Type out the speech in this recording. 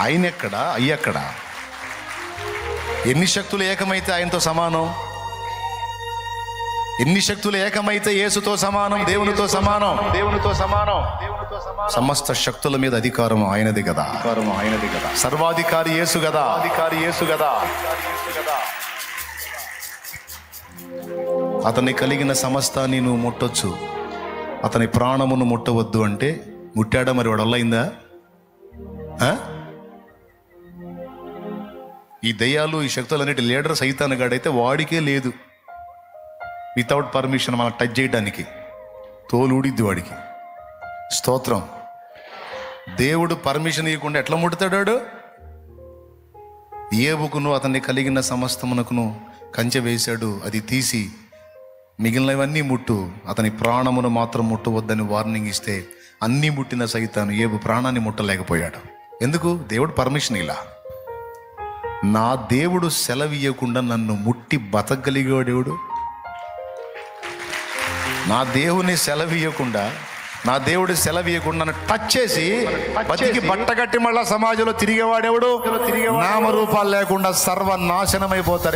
ఆయన ఎక్కడా, అయ్యెక్కడా? ఎన్ని శక్తులు ఏకమైతే ఆయనతో సమానం? ఎన్ని శక్తులు ఏకమైతే యేసుతో సమానం, దేవునితో సమానం, దేవునితో సమానం. సమస్త శక్తుల మీద అధికారం ఆయనది కదా, సర్వాధికారి యేసు కదా, అతన్ని కలిగిన సమస్తాన్ని నువ్వు ముట్టొచ్చు, అతని ప్రాణమును ముట్టవద్దు అంటే ముట్టాడా? మరి వాడు వల్లయిందా? ఈ దయ్యాలు, ఈ శక్తులన్నిటి లీడర్ సైతాను గాడైతే వాడికే లేదు వితౌట్ పర్మిషన్ మనం టచ్ చేయడానికి. తోలు ఊడిద్ది వాడికి. స్తోత్రం. దేవుడు పర్మిషన్ ఇవ్వకుండా ఎట్లా ముడతాడు? ఏబుకును అతన్ని కలిగిన సమస్తమునకును కంచె వేశాడు, అది తీసి మిగిలినవన్నీ ముట్టు, అతని ప్రాణమును మాత్రం ముట్టవద్దని వార్నింగ్ ఇస్తే అన్నీ ముట్టిన సైతాను ఏబు ప్రాణాన్ని ముట్టలేకపోయాడు. ఎందుకు? దేవుడు పర్మిషన్ ఇలా. నా దేవుడు సెలవియ్యకుండా నన్ను ముట్టి బతకగలిగాడు. నా దేవుని సెలవియ్యకుండా, నా దేవుడి సెలవియ్యకుండా నన్ను టచ్ చేసి బతికి బట్టగట్టి మళ్ళా సమాజంలో తిరిగేవాడెవడు? నామరూపాలు లేకుండా సర్వనాశనమైపోతారు.